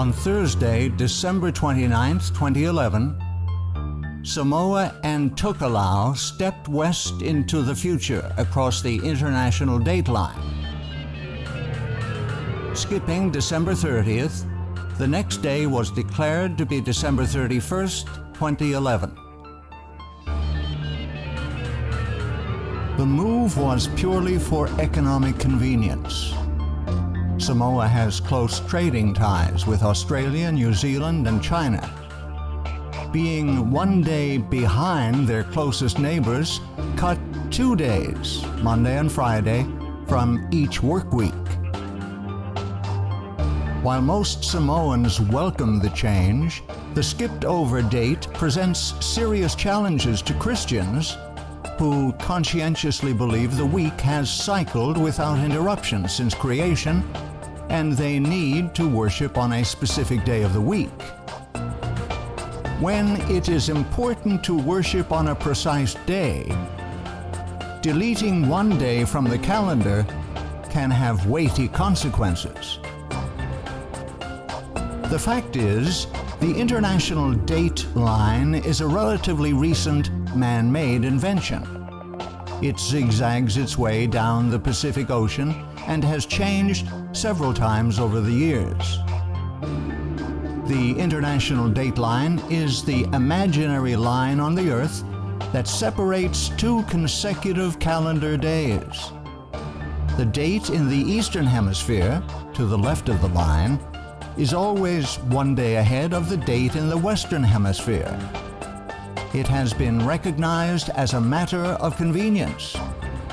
On Thursday, December 29, 2011, Samoa and Tokelau stepped west into the future across the international dateline. Skipping December 30th, the next day was declared to be December 31st, 2011. The move was purely for economic convenience. Samoa has close trading ties with Australia, New Zealand, and China. Being one day behind their closest neighbors cut 2 days, Monday and Friday, from each work week. While most Samoans welcome the change, the skipped-over date presents serious challenges to Christians who conscientiously believe the week has cycled without interruption since creation, and they need to worship on a specific day of the week. When it is important to worship on a precise day, deleting one day from the calendar can have weighty consequences. The fact is, the international date line is a relatively recent man-made invention. It zigzags its way down the Pacific Ocean and has changed several times over the years. The international date line is the imaginary line on the Earth that separates 2 consecutive calendar days. The date in the Eastern Hemisphere, to the left of the line, is always 1 day ahead of the date in the Western Hemisphere. It has been recognized as a matter of convenience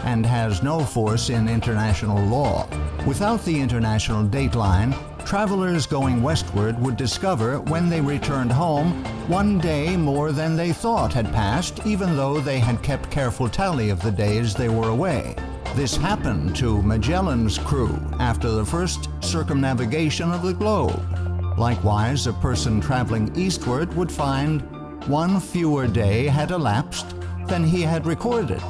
and has no force in international law. Without the international date line, travelers going westward would discover when they returned home 1 day more than they thought had passed, even though they had kept careful tally of the days they were away. This happened to Magellan's crew after the first circumnavigation of the globe. Likewise, a person traveling eastward would find 1 fewer day had elapsed than he had recorded,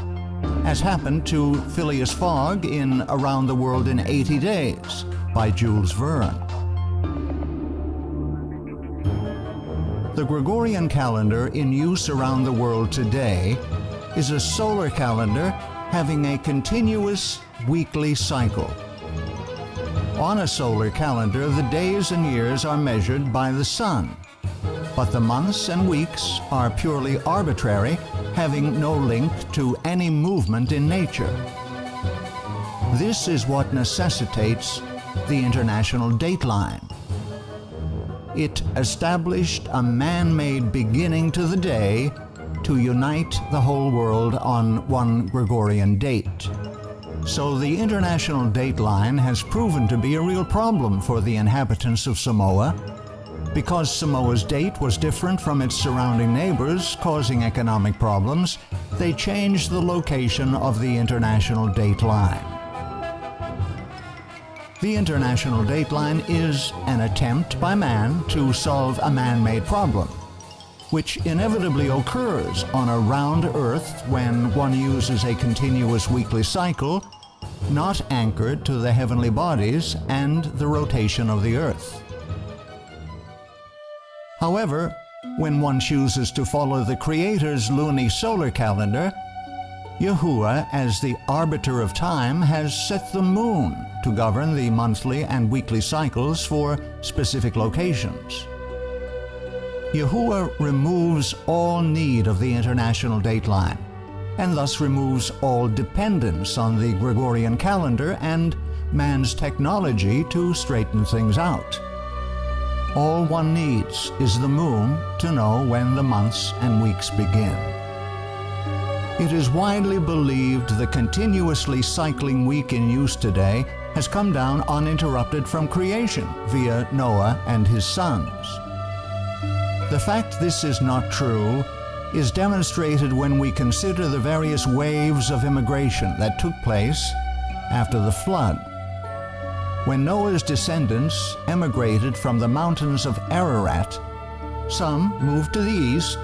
as happened to Phileas Fogg in Around the World in 80 Days by Jules Verne. The Gregorian calendar in use around the world today is a solar calendar having a continuous weekly cycle. On a solar calendar, the days and years are measured by the sun, but the months and weeks are purely arbitrary, having no link to any movement in nature. This is what necessitates the international date line. It established a man-made beginning to the day to unite the whole world on one Gregorian date. So the international date line has proven to be a real problem for the inhabitants of Samoa. Because Samoa's date was different from its surrounding neighbors, causing economic problems, they changed the location of the international date line. The international date line is an attempt by man to solve a man-made problem, which inevitably occurs on a round Earth when one uses a continuous weekly cycle, not anchored to the heavenly bodies and the rotation of the Earth. However, when one chooses to follow the Creator's lunisolar calendar, Yahuwah, as the arbiter of time, has set the moon to govern the monthly and weekly cycles for specific locations. Yahuwah removes all need of the international date line, and thus removes all dependence on the Gregorian calendar and man's technology to straighten things out. All one needs is the moon to know when the months and weeks begin. It is widely believed the continuously cycling week in use today has come down uninterrupted from creation via Noah and his sons. The fact this is not true is demonstrated when we consider the various waves of immigration that took place after the flood. When Noah's descendants emigrated from the mountains of Ararat, some moved to the east,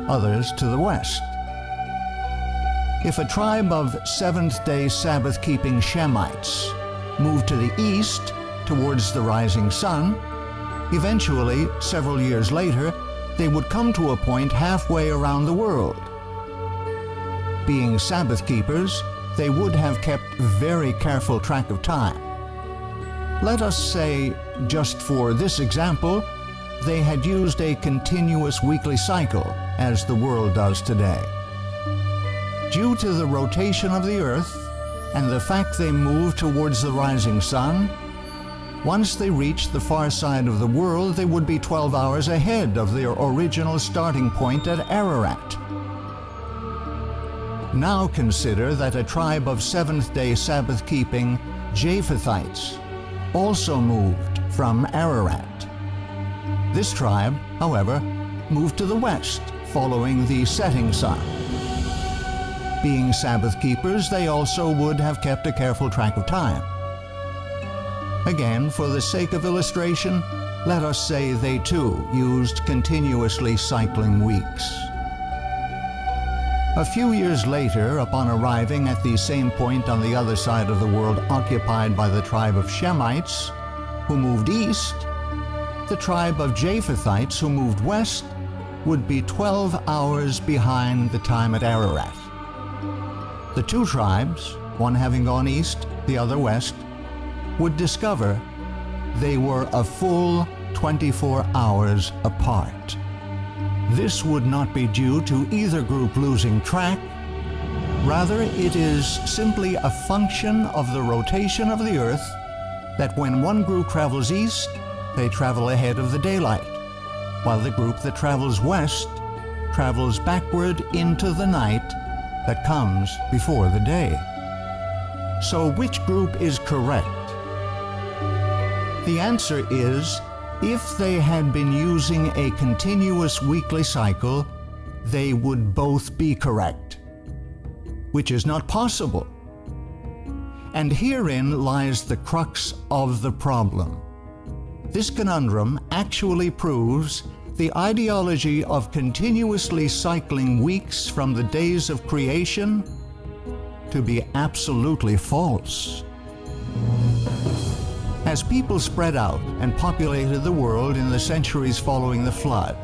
others to the west. If a tribe of seventh-day Sabbath-keeping Shemites moved to the east towards the rising sun, Eventually, several years later, they would come to a point halfway around the world. Being Sabbath keepers, they would have kept very careful track of time. Let us say, just for this example, they had used a continuous weekly cycle, as the world does today. Due to the rotation of the earth and the fact they moved towards the rising sun, once they reached the far side of the world, they would be 12 hours ahead of their original starting point at Ararat. Now consider that a tribe of seventh-day Sabbath-keeping Japhethites also moved from Ararat. This tribe, however, moved to the west, following the setting sun. Being Sabbath keepers, they also would have kept a careful track of time. Again, for the sake of illustration, let us say they too used continuously cycling weeks. A few years later, upon arriving at the same point on the other side of the world occupied by the tribe of Shemites, who moved east, the tribe of Japhethites, who moved west, would be 12 hours behind the time at Ararat. The two tribes, one having gone east, the other west, would discover they were a full 24 hours apart. This would not be due to either group losing track. Rather, it is simply a function of the rotation of the earth that when one group travels east, they travel ahead of the daylight, while the group that travels west travels backward into the night that comes before the day. So which group is correct? The answer is, if they had been using a continuous weekly cycle, they would both be correct, which is not possible. And herein lies the crux of the problem. This conundrum actually proves the ideology of continuously cycling weeks from the days of creation to be absolutely false. As people spread out and populated the world in the centuries following the flood,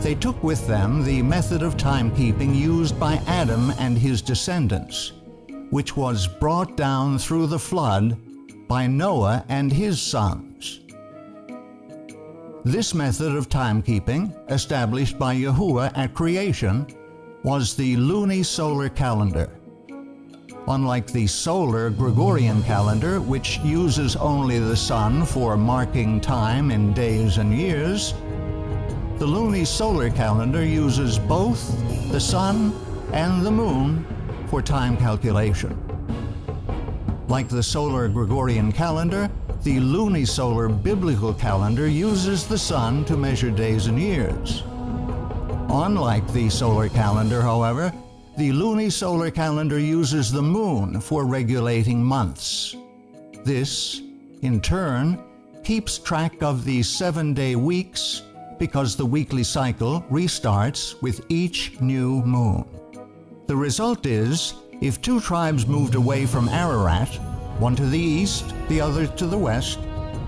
they took with them the method of timekeeping used by Adam and his descendants, which was brought down through the flood by Noah and his sons. This method of timekeeping, established by Yahuwah at creation, was the lunisolar calendar. Unlike the solar Gregorian calendar, which uses only the sun for marking time in days and years, the lunisolar calendar uses both the sun and the moon for time calculation. Like the solar Gregorian calendar, the lunisolar biblical calendar uses the sun to measure days and years. Unlike the solar calendar, however, the lunisolar calendar uses the moon for regulating months. This, in turn, keeps track of the 7-day weeks because the weekly cycle restarts with each new moon. The result is, if two tribes moved away from Ararat, one to the east, the other to the west,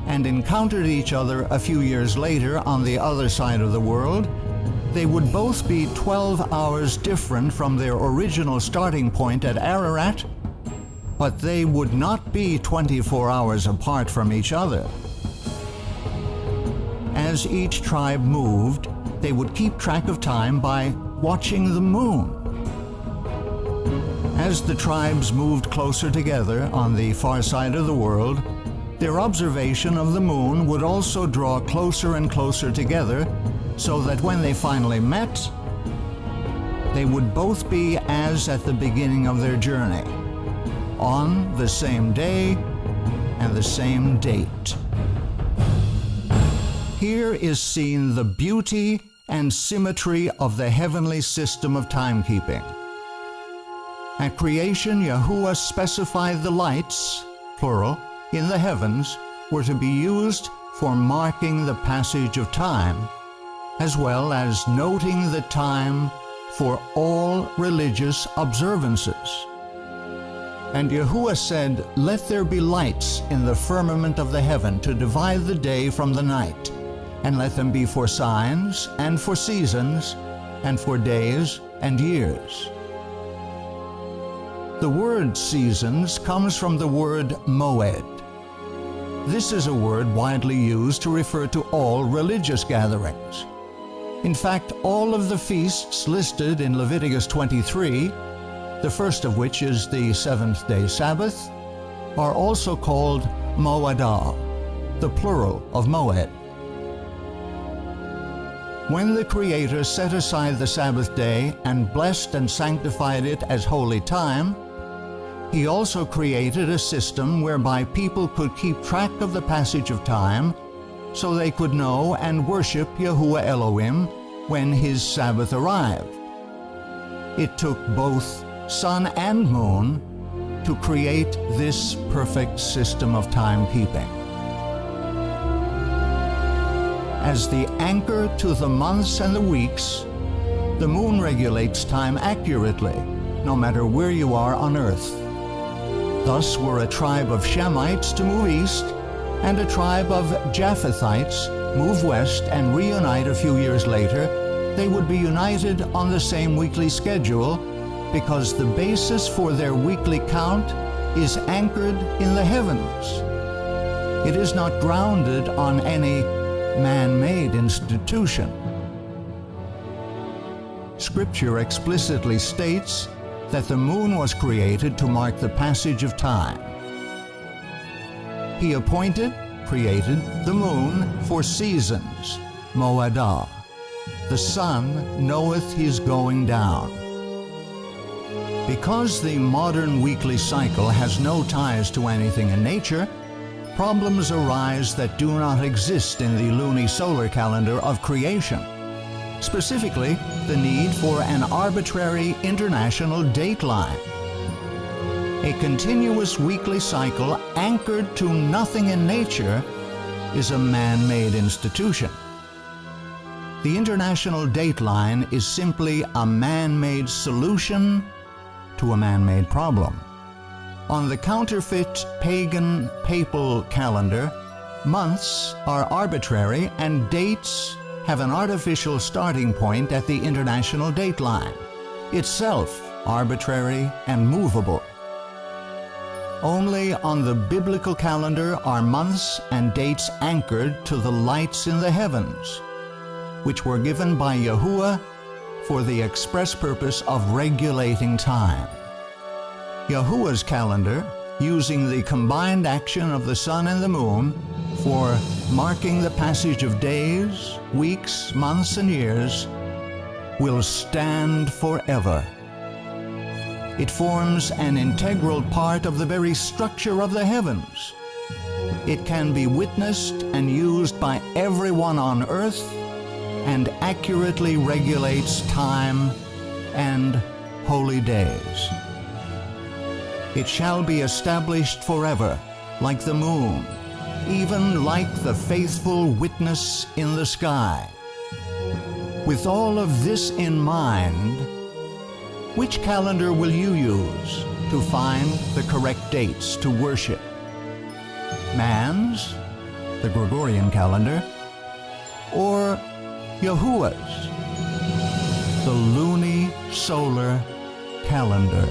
and encountered each other a few years later on the other side of the world, they would both be 12 hours different from their original starting point at Ararat, but they would not be 24 hours apart from each other. As each tribe moved, they would keep track of time by watching the moon. As the tribes moved closer together on the far side of the world, their observation of the moon would also draw closer and closer together, so that when they finally met, they would both be as at the beginning of their journey, on the same day and the same date. Here is seen the beauty and symmetry of the heavenly system of timekeeping. At creation, Yahuwah specified the lights, plural, in the heavens were to be used for marking the passage of time, as well as noting the time for all religious observances. And Yahuwah said, "Let there be lights in the firmament of the heaven to divide the day from the night, and let them be for signs, and for seasons, and for days and years. The word seasons comes from the word moed. This is a word widely used to refer to all religious gatherings. In fact, all of the feasts listed in Leviticus 23, the first of which is the seventh-day Sabbath, are also called moedah, the plural of moed. When the Creator set aside the Sabbath day and blessed and sanctified it as holy time, He also created a system whereby people could keep track of the passage of time so they could know and worship Yahuwah Elohim when His Sabbath arrived. It took both sun and moon to create this perfect system of timekeeping. As the anchor to the months and the weeks, the moon regulates time accurately, no matter where you are on earth. Thus, were a tribe of Shemites to move east, and a tribe of Japhethites move west and reunite a few years later, they would be united on the same weekly schedule, because the basis for their weekly count is anchored in the heavens. It is not grounded on any man-made institution. Scripture explicitly states that the moon was created to mark the passage of time. He created the moon for seasons, moedah. The sun knoweth his going down. Because the modern weekly cycle has no ties to anything in nature, problems arise that do not exist in the lunisolar calendar of creation. Specifically, the need for an arbitrary international dateline. A continuous weekly cycle anchored to nothing in nature is a man-made institution. The international dateline is simply a man-made solution to a man-made problem. On the counterfeit pagan papal calendar, months are arbitrary and dates have an artificial starting point at the international dateline, itself arbitrary and movable. Only on the biblical calendar are months and dates anchored to the lights in the heavens, which were given by Yahuwah for the express purpose of regulating time. Yahuwah's calendar, using the combined action of the sun and the moon for marking the passage of days, weeks, months, and years, will stand forever. It forms an integral part of the very structure of the heavens. It can be witnessed and used by everyone on earth, and accurately regulates time and holy days. It shall be established forever, like the moon, even like the faithful witness in the sky. With all of this in mind, which calendar will you use to find the correct dates to worship? Man's, the Gregorian calendar, or Yahuwah's, the lunisolar calendar?